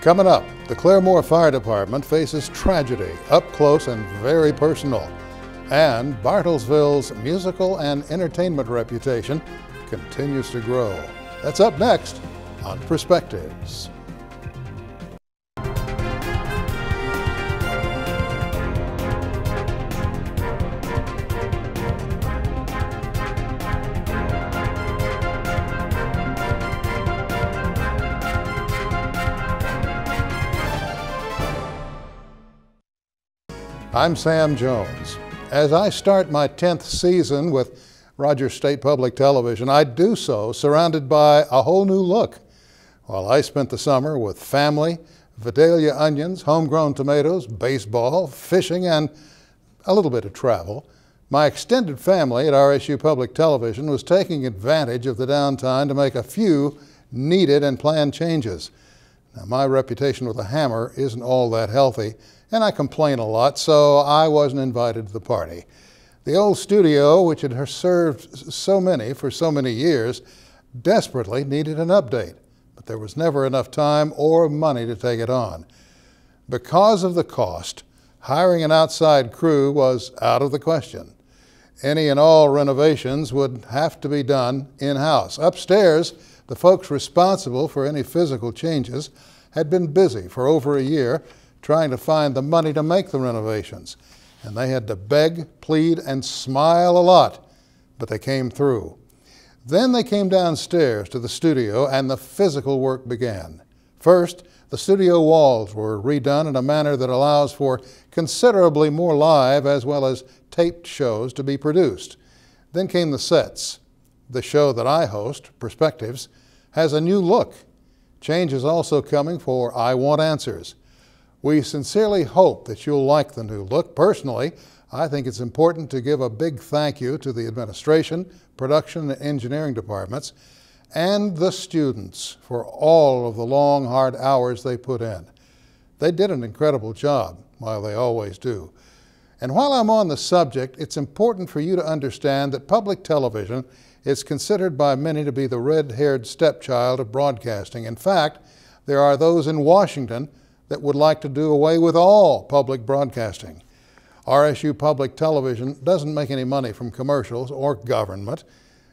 Coming up, the Claremore Fire Department faces tragedy, up close and very personal. And Bartlesville's musical and entertainment reputation continues to grow. That's up next on Perspectives. I'm Sam Jones. As I start my 10th season with Rogers State Public Television, I do so surrounded by a whole new look. While I spent the summer with family, Vidalia onions, homegrown tomatoes, baseball, fishing, and a little bit of travel, my extended family at RSU Public Television was taking advantage of the downtime to make a few needed and planned changes. Now, my reputation with a hammer isn't all that healthy, and I complain a lot, so I wasn't invited to the party. The old studio, which had served so many for so many years, desperately needed an update, but there was never enough time or money to take it on. Because of the cost, hiring an outside crew was out of the question. Any and all renovations would have to be done in-house. Upstairs, the folks responsible for any physical changes had been busy for over a year trying to find the money to make the renovations. And they had to beg, plead, and smile a lot, but they came through. Then they came downstairs to the studio and the physical work began. First, the studio walls were redone in a manner that allows for considerably more live as well as taped shows to be produced. Then came the sets. The show that I host, Perspectives, has a new look. Change is also coming for I Want Answers. We sincerely hope that you'll like the new look. Personally, I think it's important to give a big thank you to the administration, production, and engineering departments, and the students for all of the long, hard hours they put in. They did an incredible job, while they always do. And while I'm on the subject, it's important for you to understand that public television is considered by many to be the red-haired stepchild of broadcasting. In fact, there are those in Washington that would like to do away with all public broadcasting. RSU Public Television doesn't make any money from commercials or government,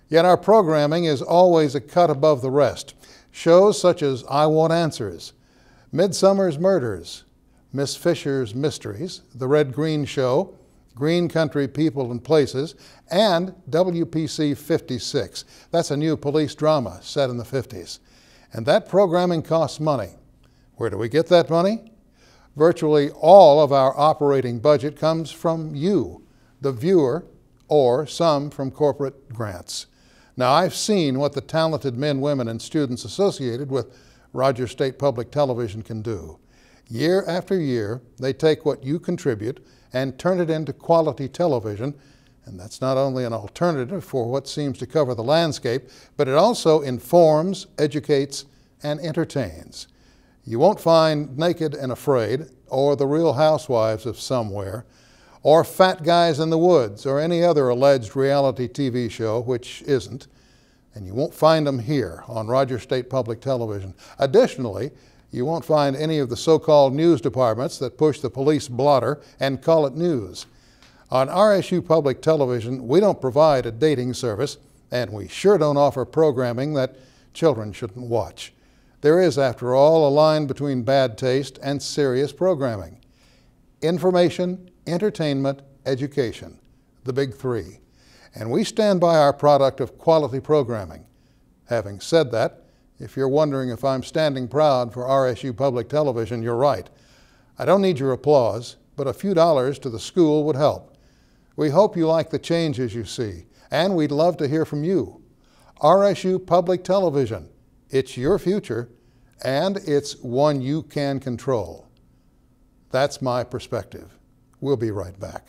yet our programming is always a cut above the rest. Shows such as I Want Answers, Midsummer's Murders, Miss Fisher's Mysteries, The Red Green Show, Green Country People and Places, and WPC 56. That's a new police drama set in the 50s. And that programming costs money. Where do we get that money? Virtually all of our operating budget comes from you, the viewer, or some from corporate grants. Now, I've seen what the talented men, women, and students associated with Rogers State Public Television can do. Year after year, they take what you contribute and turn it into quality television, and that's not only an alternative for what seems to cover the landscape, but it also informs, educates, and entertains. You won't find Naked and Afraid, or The Real Housewives of Somewhere, or Fat Guys in the Woods, or any other alleged reality TV show, which isn't. And you won't find them here on Rogers State Public Television. Additionally, you won't find any of the so-called news departments that push the police blotter and call it news. On RSU Public Television, we don't provide a dating service, and we sure don't offer programming that children shouldn't watch. There is, after all, a line between bad taste and serious programming. Information, entertainment, education, the big three. And we stand by our product of quality programming. Having said that, if you're wondering if I'm standing proud for RSU Public Television, you're right. I don't need your applause, but a few dollars to the school would help. We hope you like the changes you see, and we'd love to hear from you. RSU Public Television. It's your future, and it's one you can control. That's my perspective. We'll be right back.